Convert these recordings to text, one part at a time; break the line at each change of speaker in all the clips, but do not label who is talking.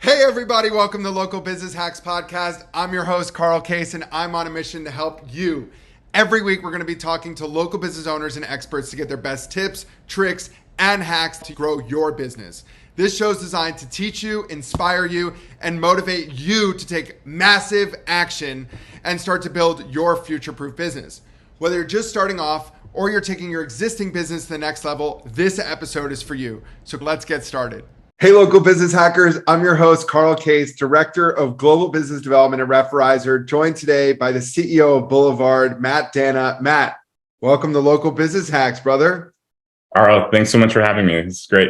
Hey everybody, welcome to Local Business Hacks Podcast. I'm your host, Carl Case, and I'm on a mission to help you. Every week, we're going to be talking to local business owners and experts to get their best tips, tricks, and hacks to grow your business. This show is designed to teach you, inspire you, and motivate you to take massive action and start to build your future-proof business. Whether you're just starting off or you're taking your existing business to the next level, this episode is for you. So let's get started. Hey, local business hackers. I'm your host, Carl Case, Director of Global Business Development at Referrizer, joined today by the CEO of Boulevard, Matt Danna. Matt, welcome to Local Business Hacks, brother.
Carl, thanks so much for having me. It's great.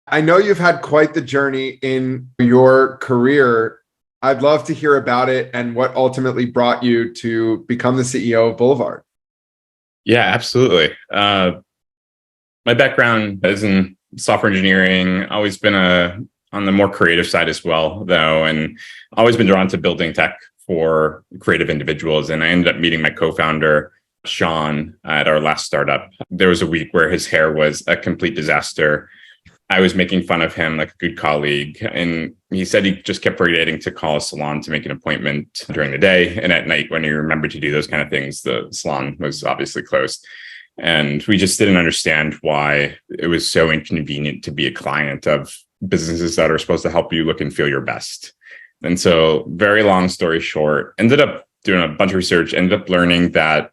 I know you've had quite the journey in your career. I'd love to hear about it and what ultimately brought you to become the CEO of Boulevard.
Yeah, absolutely. My background is in software engineering, always been on the more creative side as well, though, and always been drawn to building tech for creative individuals. And I ended up meeting my co-founder, Sean, at our last startup. There was a week where his hair was a complete disaster. I was making fun of him like a good colleague. And he said he just kept forgetting to call a salon to make an appointment during the day. And at night, when he remembered to do those kind of things, the salon was obviously closed. And we just didn't understand why it was so inconvenient to be a client of businesses that are supposed to help you look and feel your best. And so, very long story short, ended up doing a bunch of research, ended up learning that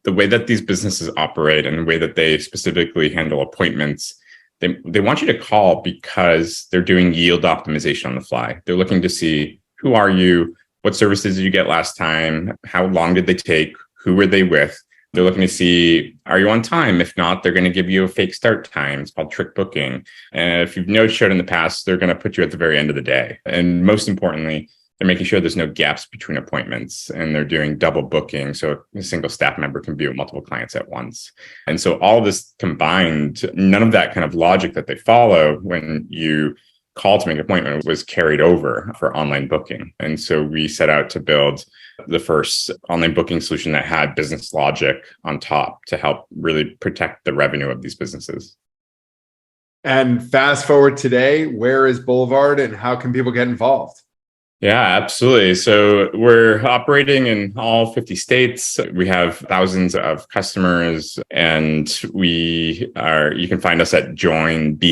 the way that these businesses operate and the way that they specifically handle appointments, they want you to call because they're doing yield optimization on the fly. They're looking to see, who are you? What services did you get last time? How long did they take? Who were they with? They're looking to see, are you on time? If not, they're going to give you a fake start time. It's called trick booking. And if you've no-showed in the past, they're going to put you at the very end of the day. And most importantly, they're making sure there's no gaps between appointments, and they're doing double booking. So a single staff member can be with multiple clients at once. And so all of this combined, none of that kind of logic that they follow when you call to make an appointment was carried over for online booking. And so we set out to build the first online booking solution that had business logic on top to help really protect the revenue of these businesses.
And fast forward today, where is Boulevard and how can people get involved?
Yeah, absolutely. So we're operating in all 50 states. We have thousands of customers, and you can find us at joinblvd.com.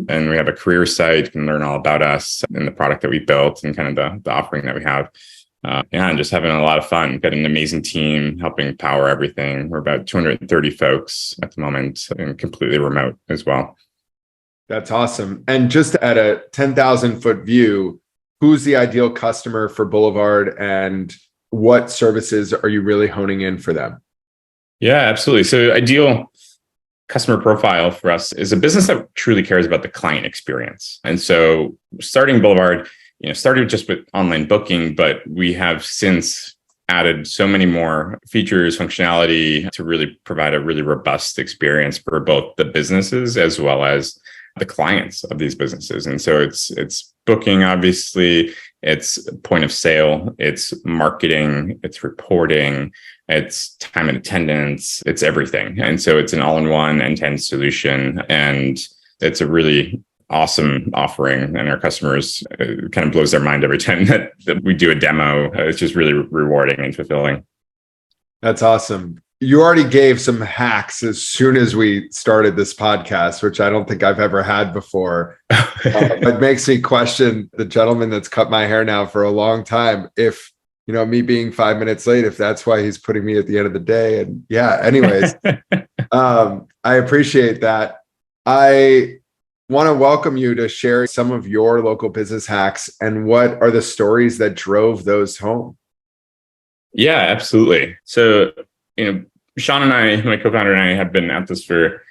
And we have a career site. You can learn all about us and the product that we built and kind of the offering that we have. And just having a lot of fun. Got an amazing team helping power everything. We're about 230 folks at the moment and completely remote as well.
That's awesome. And just at a 10,000 foot view, who's the ideal customer for Boulevard and what services are you really honing in for them?
Yeah, absolutely. So ideal customer profile for us is a business that truly cares about the client experience. And so starting Boulevard, started just with online booking, but we have since added so many more features, functionality to really provide a really robust experience for both the businesses as well as the clients of these businesses. And so it's booking, obviously, it's point of sale, it's marketing, it's reporting, it's time and attendance, it's everything. And so it's an all-in-one end-to-end solution. And it's a really awesome offering. And our customers, it kind of blows their mind every time that we do a demo. It's just really rewarding and fulfilling.
That's awesome. You already gave some hacks as soon as we started this podcast, which I don't think I've ever had before. It makes me question the gentleman that's cut my hair now for a long time. If, me being 5 minutes late, if that's why he's putting me at the end of the day. And yeah, anyways, I appreciate that. I want to welcome you to share some of your local business hacks and what are the stories that drove those home.
Yeah, absolutely. So, Sean and I, my co-founder and I, have been at this for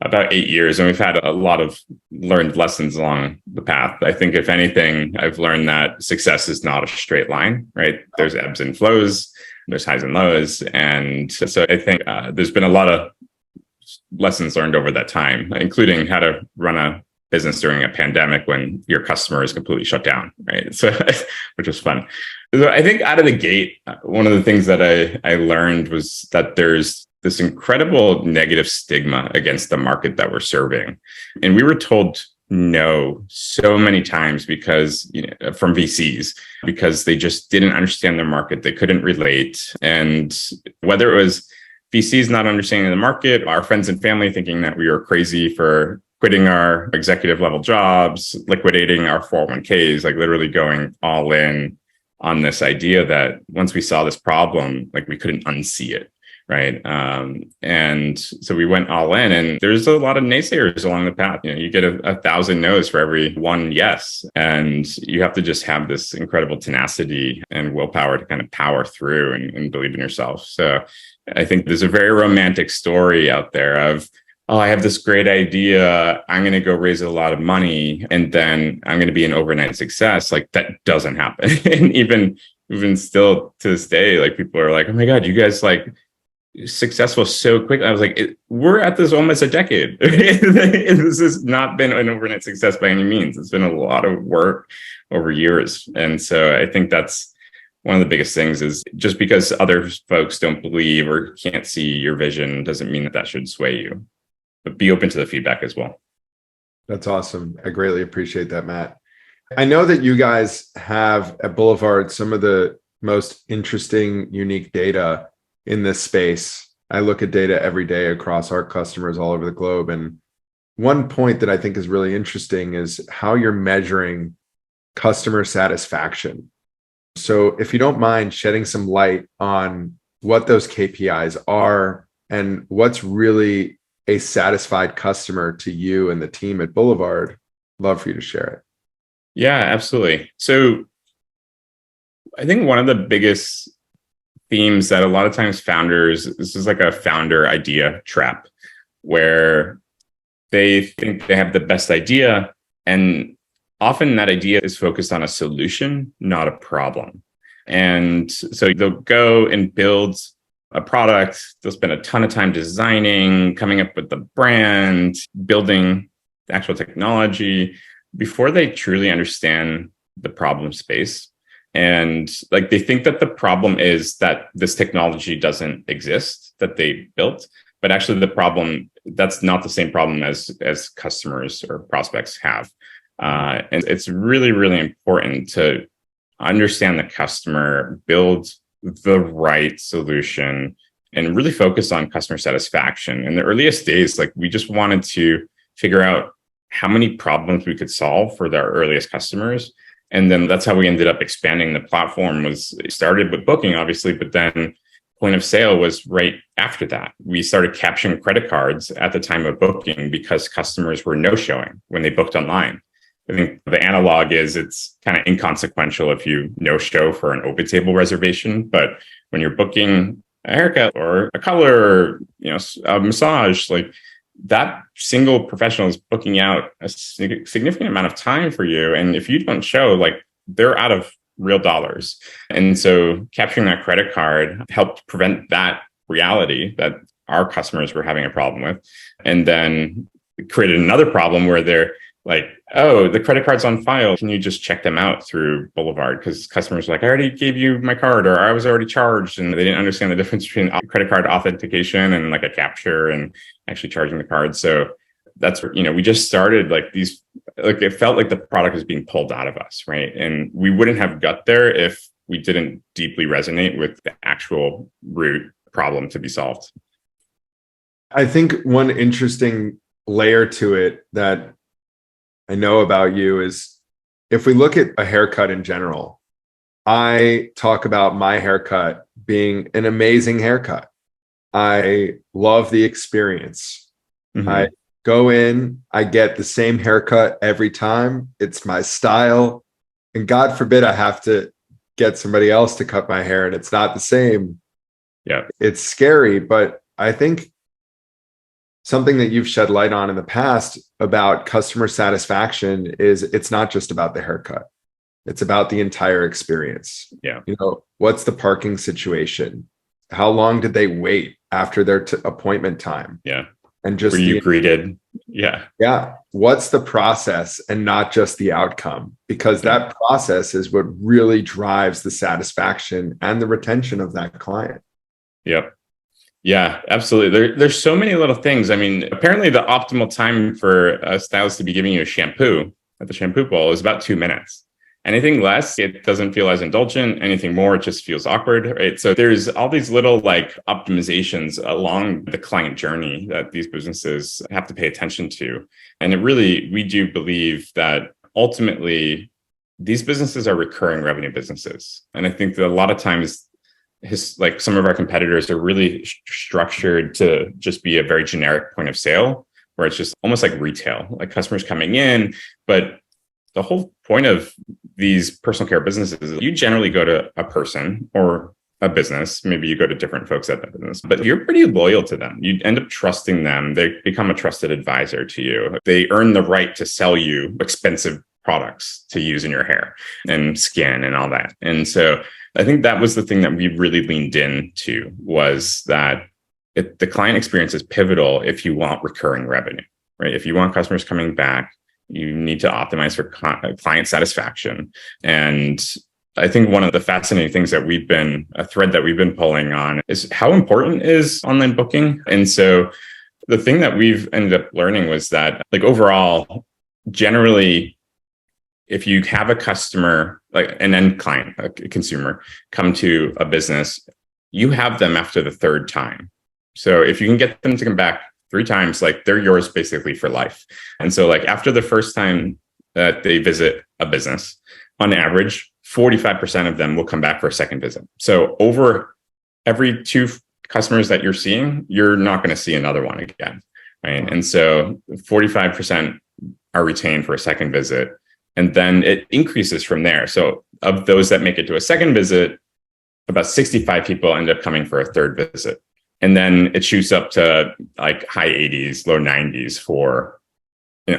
about 8 years, and we've had a lot of learned lessons along the path. I think, if anything, I've learned that success is not a straight line, right? There's ebbs and flows, there's highs and lows. And so I think there's been a lot of lessons learned over that time, including how to run a business during a pandemic when your customer is completely shut down, right? So, which was fun. So I think out of the gate, one of the things that I learned was that there's this incredible negative stigma against the market that we're serving. And we were told no so many times because, from VCs, because they just didn't understand their market. They couldn't relate. And whether it was VCs not understanding the market, our friends and family thinking that we were crazy for quitting our executive level jobs, liquidating our 401ks, like literally going all in on this idea that once we saw this problem, like we couldn't unsee it. Right. And so we went all in, and there's a lot of naysayers along the path. You get a 1,000 no's for every one yes. And you have to just have this incredible tenacity and willpower to kind of power through and believe in yourself. So I think there's a very romantic story out there of, oh, I have this great idea. I'm going to go raise a lot of money, and then I'm going to be an overnight success. Like, that doesn't happen. And even still to this day, like, people are like, oh my God, you guys like successful so quick. I was like, we're at this almost a decade. This has not been an overnight success by any means. It's been a lot of work over years. And so I think that's one of the biggest things, is just because other folks don't believe or can't see your vision doesn't mean that should sway you. But be open to the feedback as well.
That's awesome. I greatly appreciate that, Matt. I know that you guys have at Boulevard some of the most interesting, unique data in this space. I look at data every day across our customers all over the globe. And one point that I think is really interesting is how you're measuring customer satisfaction. So if you don't mind shedding some light on what those KPIs are and what's really a satisfied customer to you and the team at Boulevard, love for you to share it.
Yeah, absolutely. So I think one of the biggest themes that a lot of times this is like a founder idea trap, where they think they have the best idea, and often that idea is focused on a solution, not a problem. And so they'll go and build a product, they'll spend a ton of time designing, coming up with the brand, building the actual technology before they truly understand the problem space. And like, they think that the problem is that this technology doesn't exist that they built, but actually the problem, that's not the same problem as customers or prospects have. And it's really, really important to understand the customer, build the right solution, and really focus on customer satisfaction. In the earliest days, like, we just wanted to figure out how many problems we could solve for our earliest customers. And then that's how we ended up expanding the platform. It started with booking, obviously, but then point of sale was right after that. We started capturing credit cards at the time of booking because customers were no-showing when they booked online. I think the analog is it's kind of inconsequential if you no-show for an open table reservation, but when you're booking a haircut or a color, a massage, like, that single professional is booking out a significant amount of time for you. And if you don't show, like, they're out of real dollars. And so capturing that credit card helped prevent that reality that our customers were having a problem with. And then created another problem where they're like, oh, the credit card's on file. Can you just check them out through Boulevard? Because customers are like, I already gave you my card, or I was already charged. And they didn't understand the difference between credit card authentication and like a capture and actually charging the card. So that's where, we just started like these, like, it felt like the product was being pulled out of us, right? And we wouldn't have got there if we didn't deeply resonate with the actual root problem to be solved.
I think one interesting layer to it that I know about you is, if we look at a haircut in general, I talk about my haircut being an amazing haircut. I love the experience. Mm-hmm. I go in, I get the same haircut every time. It's my style. And God forbid I have to get somebody else to cut my hair and it's not the same.
Yeah.
It's scary, but I think something that you've shed light on in the past about customer satisfaction is it's not just about the haircut. It's about the entire experience.
Yeah.
What's the parking situation? How long did they wait after their appointment time?
Yeah.
And just
were you greeted? Yeah.
Yeah. What's the process and not just the outcome? Because that process is what really drives the satisfaction and the retention of that client.
Yep. Yeah, absolutely. There's so many little things. I mean, apparently the optimal time for a stylist to be giving you a shampoo at the shampoo bowl is about 2 minutes. Anything less, it doesn't feel as indulgent. Anything more, it just feels awkward, right? So there's all these little like optimizations along the client journey that these businesses have to pay attention to. And we do believe that ultimately these businesses are recurring revenue businesses. And I think that a lot of times like some of our competitors are really structured to just be a very generic point of sale, where it's just almost like retail, like customers coming in. But the whole point of these personal care businesses is you generally go to a person or a business. Maybe you go to different folks at the business, but you're pretty loyal to them. You end up trusting them. They become a trusted advisor to you. They earn the right to sell you expensive products to use in your hair and skin and all that. And so I think that was the thing that we really leaned into, was that the client experience is pivotal if you want recurring revenue, right? If you want customers coming back, you need to optimize for client satisfaction. And I think one of the fascinating things that a thread that we've been pulling on is how important is online booking. And so the thing that we've ended up learning was that, like, overall, generally, if you have a customer, like an end client, a consumer, come to a business, you have them after the third time. So if you can get them to come back 3 times, like, they're yours basically for life. And so, like, after the first time that they visit a business, on average, 45% of them will come back for a second visit. So over every 2 customers that you're seeing, you're not going to see another one again, right? And so 45% are retained for a second visit. And then it increases from there. So of those that make it to a second visit, about 65 people end up coming for a third visit. And then it shoots up to like high 80s, low 90s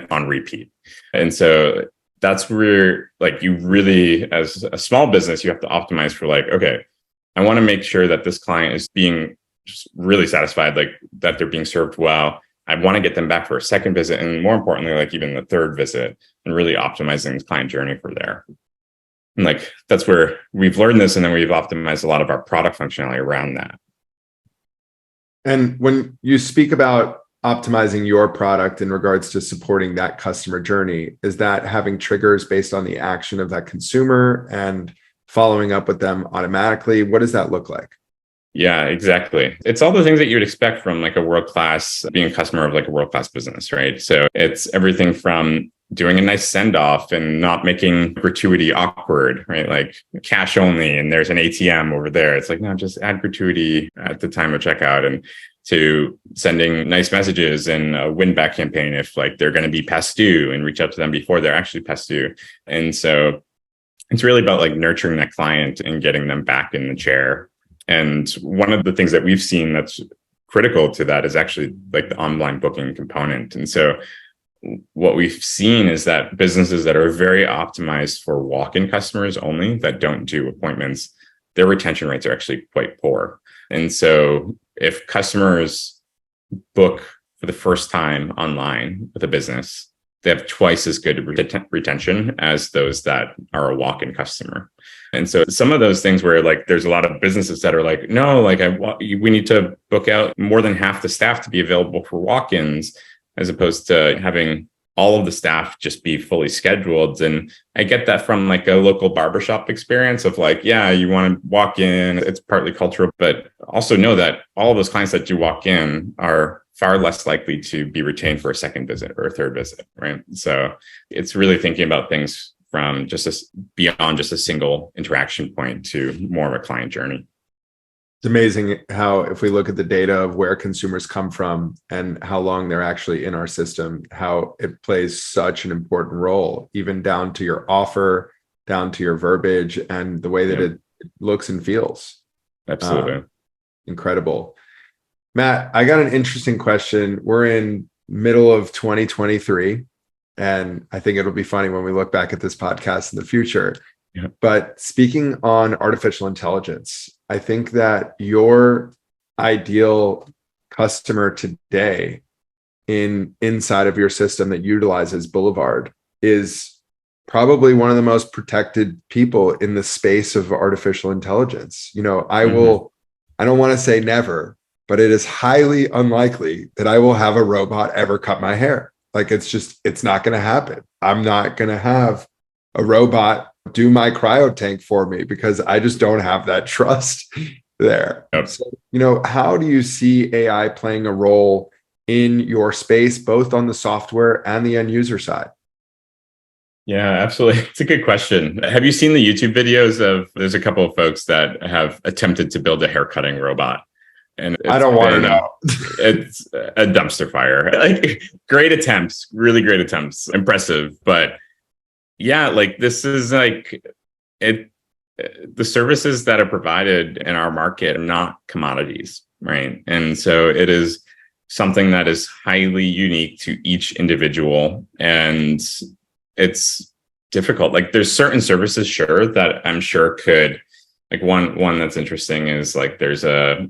on repeat. And so that's where, like, you really, as a small business, you have to optimize for, like, okay, I want to make sure that this client is being just really satisfied, like that they're being served well. I want to get them back for a second visit, and more importantly, like even the third visit, and really optimizing the client journey for there. And like, that's where we've learned this, and then we've optimized a lot of our product functionality around that.
And when you speak about optimizing your product in regards to supporting that customer journey, is that having triggers based on the action of that consumer and following up with them automatically? What does that look like?
Yeah, exactly. It's all the things that you would expect from like a world-class, being a customer of like a world-class business, right? So it's everything from doing a nice send-off and not making gratuity awkward, right? Like cash only, and there's an ATM over there. It's like, no, just add gratuity at the time of checkout, and to sending nice messages and a win-back campaign if like they're going to be past due, and reach out to them before they're actually past due. And so it's really about like nurturing that client and getting them back in the chair. And one of the things that we've seen that's critical to that is actually like the online booking component. And so what we've seen is that businesses that are very optimized for walk-in customers only, that don't do appointments, their retention rates are actually quite poor. And so if customers book for the first time online with a business, they have twice as good retention as those that are a walk-in customer. And so some of those things where like there's a lot of businesses that are like, no, like we need to book out more than half the staff to be available for walk-ins, as opposed to having all of the staff just be fully scheduled. And I get that from like a local barbershop experience of like, yeah, you want to walk in, it's partly cultural, but also know that all of those clients that do walk in are far less likely to be retained for a second visit or a third visit, right? So it's really thinking about things from just beyond just a single interaction point to more of a client journey.
It's amazing how, if we look at the data of where consumers come from and how long they're actually in our system, how it plays such an important role, even down to your offer, down to your verbiage, and the way that it looks and feels.
Absolutely.
Incredible. Matt, I got an interesting question. We're in middle of 2023, and I think it'll be funny when we look back at this podcast in the future. Yeah. But speaking on artificial intelligence, I think that your ideal customer today inside of your system that utilizes Boulevard is probably one of the most protected people in the space of artificial intelligence. You know, I don't want to say never, but it is highly unlikely that I will have a robot ever cut my hair. Like it's not going to happen. I'm not going to have a robot do my cryo tank for me because I just don't have that trust there.
Yep.
So, how do you see AI playing a role in your space, both on the software and the end user side?
Yeah, absolutely. It's a good question. Have you seen the YouTube videos there's a couple of folks that have attempted to build a hair cutting robot? And
I don't want to know.
It's a dumpster fire. Like great attempts, really great attempts, impressive. But yeah, like this is like it. The services that are provided in our market are not commodities, right? And so it is something that is highly unique to each individual, and it's difficult. Like there's certain services, sure, that I'm sure could, like one that's interesting is like there's a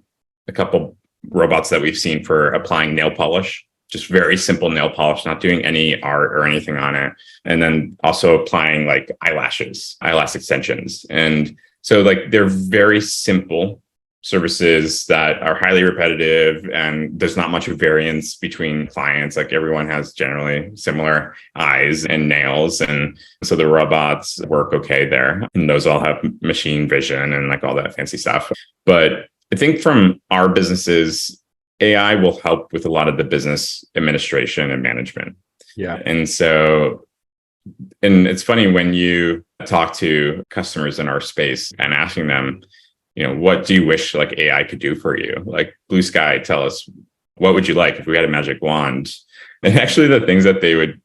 couple robots that we've seen for applying nail polish, just very simple nail polish, not doing any art or anything on it. And then also applying like eyelash extensions. And so like they're very simple services that are highly repetitive, and there's not much variance between clients. Like everyone has generally similar eyes and nails. And so the robots work okay there. And those all have machine vision and like all that fancy stuff. But I think from our businesses, AI will help with a lot of the business administration and management.
Yeah.
And it's funny when you talk to customers in our space and asking them, what do you wish like AI could do for you? Like blue sky, tell us, what would you like if we had a magic wand? And actually the things that they would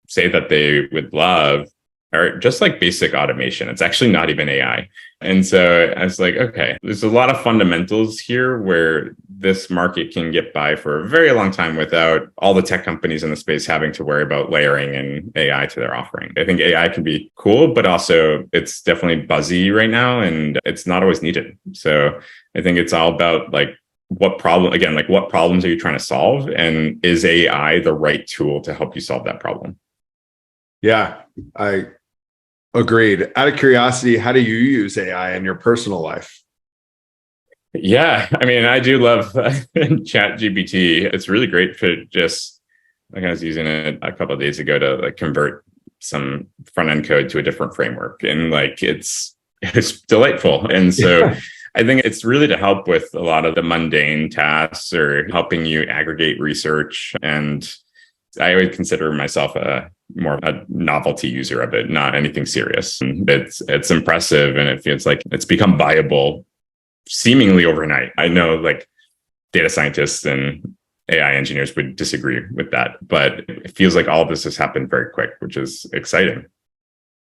say that they would love are just like basic automation. It's actually not even AI. And so I was like, okay, there's a lot of fundamentals here where this market can get by for a very long time without all the tech companies in the space having to worry about layering in AI to their offering. I think AI can be cool, but also it's definitely buzzy right now and it's not always needed. So I think it's all about like what problems are you trying to solve? And is AI the right tool to help you solve that problem?
Yeah, I agreed. Out of curiosity, how do you use AI in your personal life?
Yeah, I mean, I do love ChatGPT. It's really great for just, like I was using it a couple of days ago to like convert some front end code to a different framework. And like, it's delightful. And so I think it's really to help with a lot of the mundane tasks or helping you aggregate research. And I would consider myself more of a novelty user of it, not anything serious. And it's impressive, and it feels like it's become viable seemingly overnight. I know like data scientists and AI engineers would disagree with that, but it feels like all of this has happened very quick, which is exciting.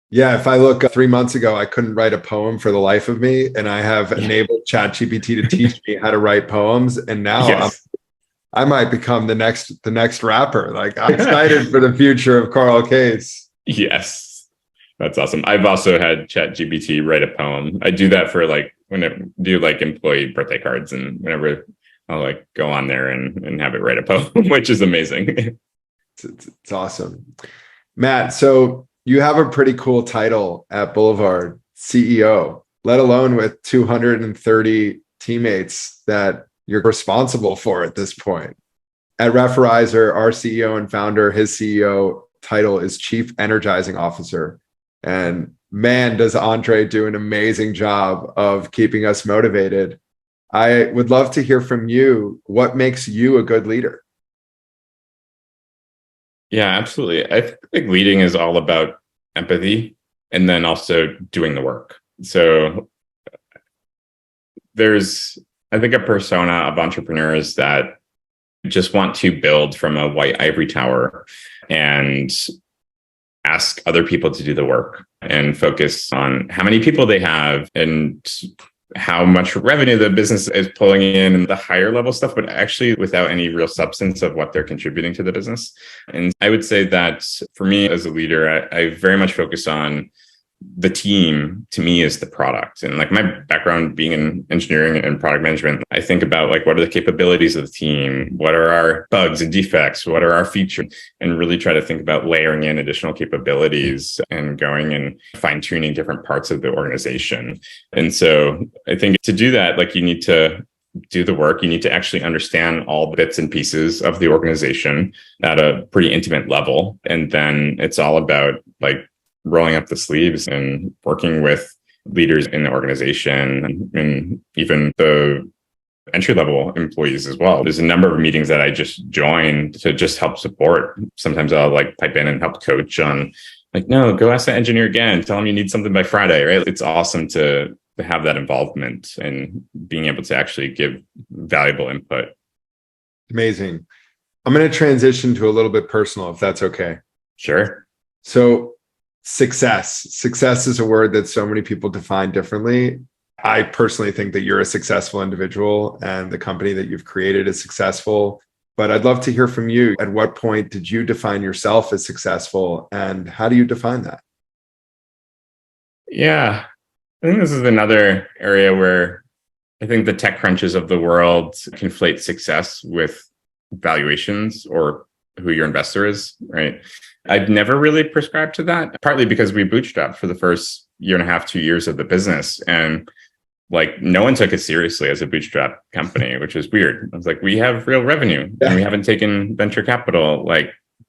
Yeah, if I look 3 months ago, I couldn't write a poem for the life of me, and I have enabled ChatGPT to teach me how to write poems, and now I might become the next rapper. Like I'm excited for the future of Carl Case.
Yes, that's awesome. I've also had ChatGPT write a poem. I do that for like when I do like employee birthday cards, and whenever I'll like go on there and have it write a poem, which is amazing.
It's awesome, Matt. So you have a pretty cool title at Boulevard, CEO, let alone with 230 teammates that you're responsible for at this point. At Referrizer, our CEO and founder, his CEO title is Chief Energizing Officer. And man, does Andre do an amazing job of keeping us motivated. I would love to hear from you. What makes you a good leader?
Yeah, absolutely. I think leading is all about empathy and then also doing the work. So there's, I think, a persona of entrepreneurs that just want to build from a white ivory tower and ask other people to do the work and focus on how many people they have and how much revenue the business is pulling in and the higher level stuff, but actually without any real substance of what they're contributing to the business. And I would say that for me as a leader, I very much focus on the team. To me is the product. And like my background being in engineering and product management, I think about like, what are the capabilities of the team? What are our bugs and defects? What are our features? And really try to think about layering in additional capabilities and going and fine tuning different parts of the organization. And so I think to do that, like you need to do the work. You need to actually understand all the bits and pieces of the organization at a pretty intimate level. And then it's all about like rolling up the sleeves and working with leaders in the organization and even the entry-level employees as well. There's a number of meetings that I just joined to just help support. Sometimes I'll like pipe in and help coach on like, no, go ask that engineer again. Tell them you need something by Friday, right? It's awesome to have that involvement and being able to actually give valuable input.
Amazing. I'm going to transition to a little bit personal, if that's okay.
Sure.
So success is a word that so many people define differently. I personally think that you're a successful individual and the company that you've created is successful. But I'd love to hear from you. At what point did you define yourself as successful and how do you define that?
Yeah, I think this is another area where I think the tech crunches of the world conflate success with valuations or who your investor is, right? I've never really prescribed to that, partly because we bootstrapped for the first year and a half, 2 years of the business. And like no one took it seriously as a bootstrap company, which is weird. I was like, we have real revenue and we haven't taken venture capital,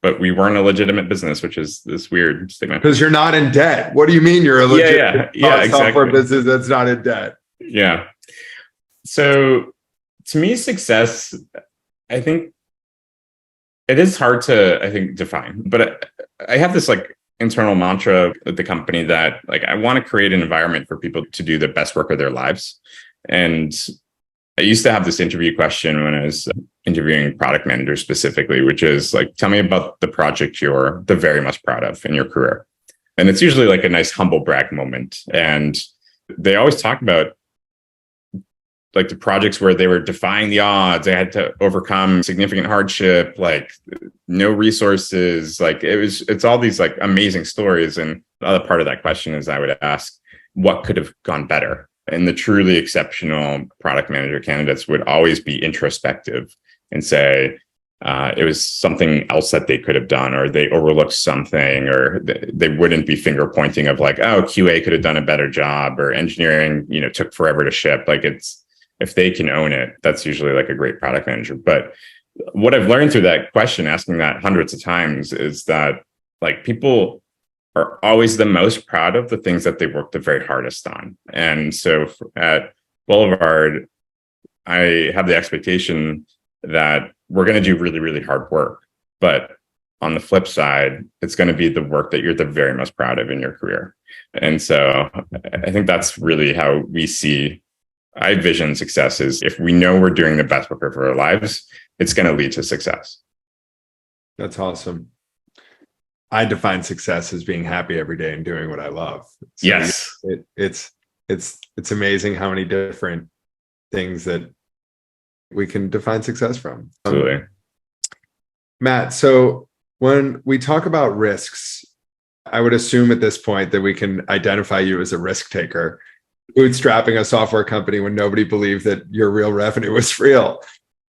but we weren't a legitimate business, which is this weird statement.
Because you're not in debt. What do you mean you're a legitimate software business that's not in debt?
Yeah. So to me, success, I think it is hard to, define, but I have this like internal mantra at the company that like, I want to create an environment for people to do the best work of their lives. And I used to have this interview question when I was interviewing product managers specifically, which is like, tell me about the project you're the very most proud of in your career. And it's usually like a nice humble brag moment. And they always talk about like the projects where they were defying the odds. They had to overcome significant hardship, like no resources. Like it's all these like amazing stories. And the other part of that question is I would ask, what could have gone better? And the truly exceptional product manager candidates would always be introspective and say, it was something else that they could have done, or they overlooked something, or they wouldn't be finger pointing of like, oh, QA could have done a better job, or engineering, took forever to ship. Like if they can own it, that's usually like a great product manager. But what I've learned through that question, asking that hundreds of times, is that like people are always the most proud of the things that they worked the very hardest on. And so at Boulevard, I have the expectation that we're going to do really, really hard work. But on the flip side, it's going to be the work that you're the very most proud of in your career. And so I think that's really how I vision success is if we know we're doing the best work of our lives, it's going to lead to success.
That's awesome. I define success as being happy every day and doing what I love. So
yes.
It's amazing how many different things that we can define success from.
Absolutely.
Matt, so when we talk about risks, I would assume at this point that we can identify you as a risk taker. Bootstrapping a software company when nobody believed that your real revenue was real.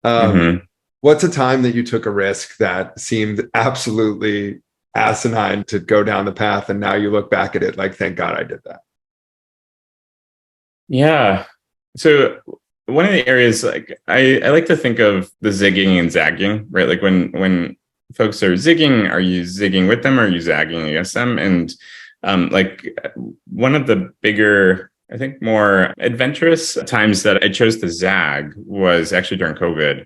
What's a time that you took a risk that seemed absolutely asinine to go down the path, and now you look back at it like, thank God I did that?
Yeah. So one of the areas, like I like to think of the zigging and zagging, right? Like when folks are zigging, are you zigging with them or are you zagging against them? And like one of the bigger, I think more adventurous times that I chose to zag was actually during COVID,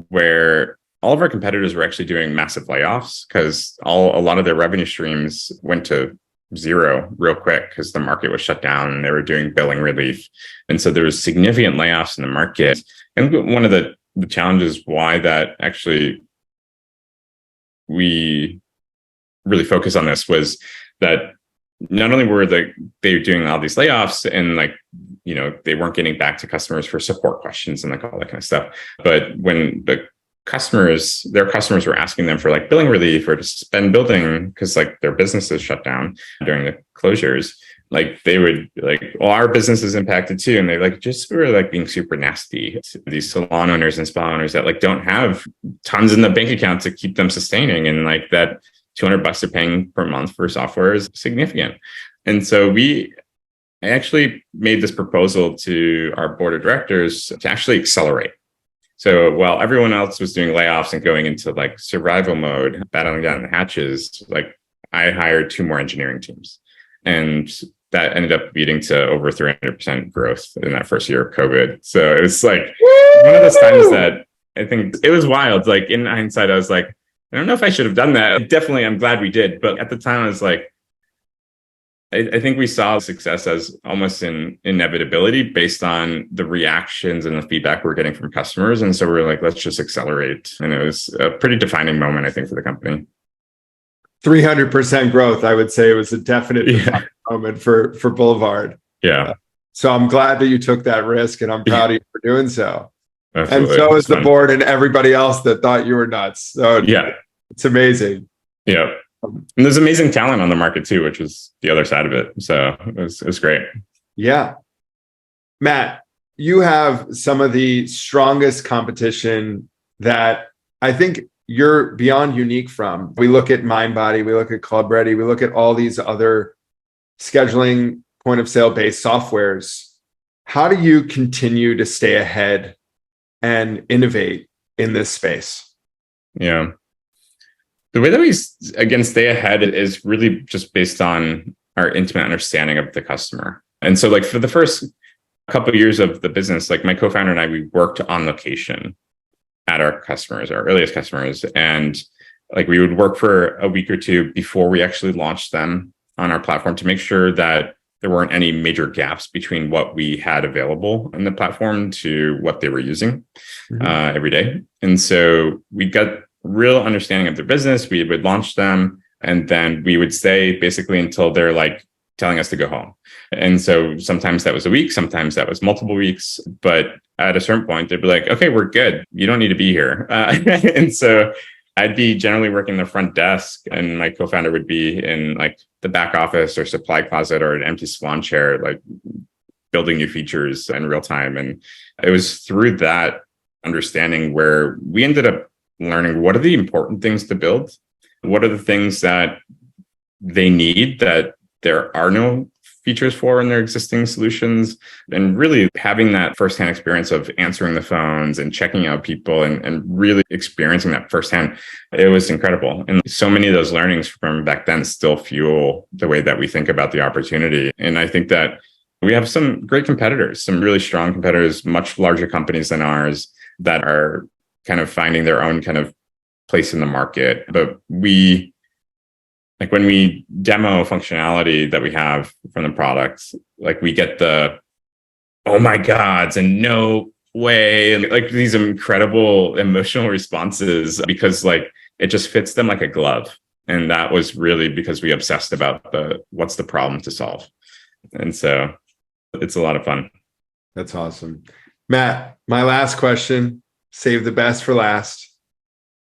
where all of our competitors were actually doing massive layoffs because a lot of their revenue streams went to zero real quick because the market was shut down and they were doing billing relief. And so there was significant layoffs in the market. And one of the challenges why that actually we really focused on this was that not only were they doing all these layoffs and like, they weren't getting back to customers for support questions and like all that kind of stuff. But when their customers were asking them for like billing relief or to suspend building because like their businesses shut down during the closures, like they would like, well, our business is impacted too. And they like just were like being super nasty. These salon owners and spa owners that like don't have tons in the bank account to keep them sustaining. And like that $200 they're paying per month for software is significant. And so we I actually made this proposal to our board of directors to actually accelerate. So while everyone else was doing layoffs and going into like survival mode, battling down the hatches, like I hired 2 more engineering teams. And that ended up leading to over 300% growth in that first year of COVID. So it was like one of those times that I think it was wild. Like in hindsight, I was like, I don't know if I should have done that. Definitely, I'm glad we did. But at the time, I was like, I think we saw success as almost an inevitability based on the reactions and the feedback we're getting from customers. And so we were like, let's just accelerate. And it was a pretty defining moment, I think, for the company.
300% growth, I would say it was a definite moment for Boulevard.
Yeah.
So I'm glad that you took that risk, and I'm proud of you for doing so.
Absolutely.
And so is the board and everybody else that thought you were nuts. So
yeah,
it's amazing.
Yeah. And there's amazing talent on the market too, which was the other side of it. So it was great.
Yeah. Matt, you have some of the strongest competition that I think you're beyond unique from. We look at MindBody, we look at Club Ready, we look at all these other scheduling point of sale based softwares. How do you continue to stay ahead and innovate in this space?
Yeah. The way that we, again, stay ahead is really just based on our intimate understanding of the customer. And so like for the first couple of years of the business, like my co-founder and I, we worked on location at our customers, our earliest customers. And like we would work for a week or two before we actually launched them on our platform to make sure that there weren't any major gaps between what we had available in the platform to what they were using every day. And so we got real understanding of their business. We would launch them, and then we would stay basically until they're like telling us to go home. And so sometimes that was a week, sometimes that was multiple weeks. But at a certain point, they'd be like, okay, we're good. You don't need to be here. And so I'd be generally working the front desk, and my co-founder would be in like the back office or supply closet or an empty salon chair, like building new features in real time. And it was through that understanding where we ended up learning what are the important things to build, what are the things that they need that there are no features for in their existing solutions, and really having that firsthand experience of answering the phones and checking out people and really experiencing that firsthand. It was incredible. And so many of those learnings from back then still fuel the way that we think about the opportunity. And I think that we have some great competitors, some really strong competitors, much larger companies than ours that are kind of finding their own kind of place in the market. But we, like when we demo functionality that we have from the products, like we get the, oh my gods, and no way, and like these incredible emotional responses because like it just fits them like a glove. And that was really because we obsessed about what's the problem to solve. And so it's a lot of fun.
That's awesome. Matt, my last question. Save the best for last.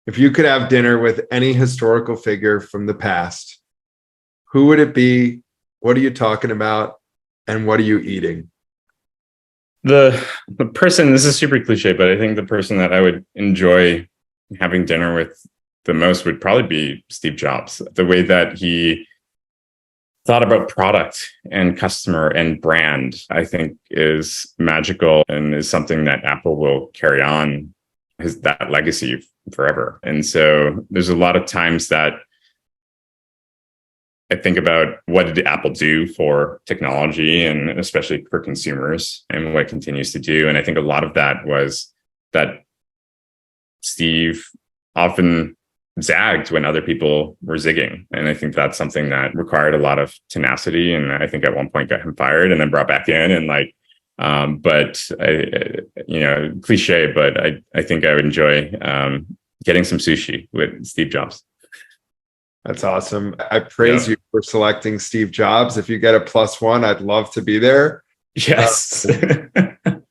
If you could have dinner with any historical figure from the past, who would it be? What are you talking about? And what are you eating?
The person, this is super cliche, but I think the person that I would enjoy having dinner with the most would probably be Steve Jobs. The way that he thought about product and customer and brand, I think is magical and is something that Apple will carry on that legacy forever. And so there's a lot of times that I think about what did Apple do for technology and especially for consumers and what it continues to do. And I think a lot of that was that Steve often zagged when other people were zigging. And I think that's something that required a lot of tenacity. And I think at one point got him fired and then brought back in and like, but I, cliche, but I think I would enjoy getting some sushi with Steve Jobs.
That's awesome. I praise you for selecting Steve Jobs. If you get a +1, I'd love to be there.
Yes.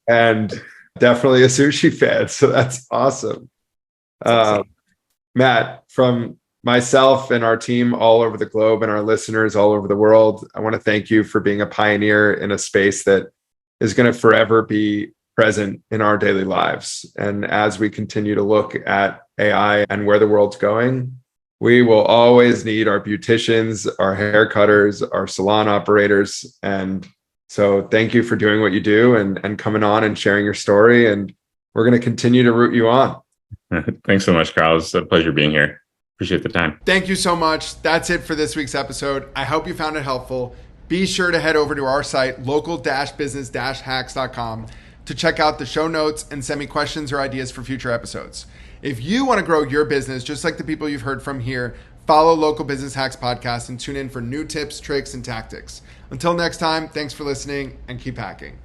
And definitely a sushi fan. So that's awesome. Matt, from myself and our team all over the globe and our listeners all over the world, I want to thank you for being a pioneer in a space that is going to forever be present in our daily lives. And as we continue to look at AI and where the world's going, we will always need our beauticians, our hair cutters, our salon operators, and So thank you for doing what you do and coming on and sharing your story. And we're going to continue to root you on.
Thanks so much, Carl. It's a pleasure being here. Appreciate the time.
Thank you so much. That's it for this week's episode. I hope you found it helpful. Be sure to head over to our site, local-business-hacks.com, to check out the show notes and send me questions or ideas for future episodes. If you want to grow your business, just like the people you've heard from here, follow Local Business Hacks Podcast and tune in for new tips, tricks, and tactics. Until next time, thanks for listening and keep hacking.